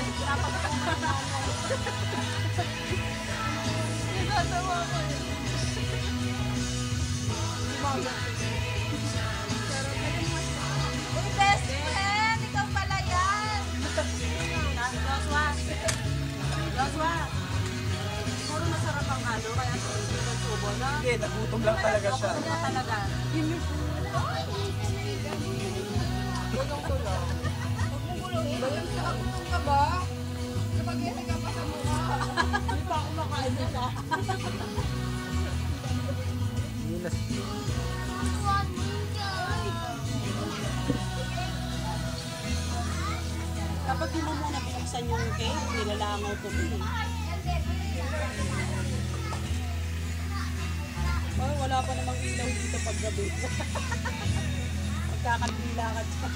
yan. Nagatawa ko yun. Uy, best friend! Ikaw pala yan! Joshua! Puro masarap ang halo, kaya subo na. Hindi, nagutom lang talaga siya. Gutom na talaga. Gulong-gulong. Gulong sa akong ka ba? Spaghetti ka pa sa mukha. Hindi pa ako makain nila. Kapag di mo muna binuksan yung cake, nilalangaw to eh. Oh, wala pa namang ilaw dito pag gabi. Magkakandila ka dyan.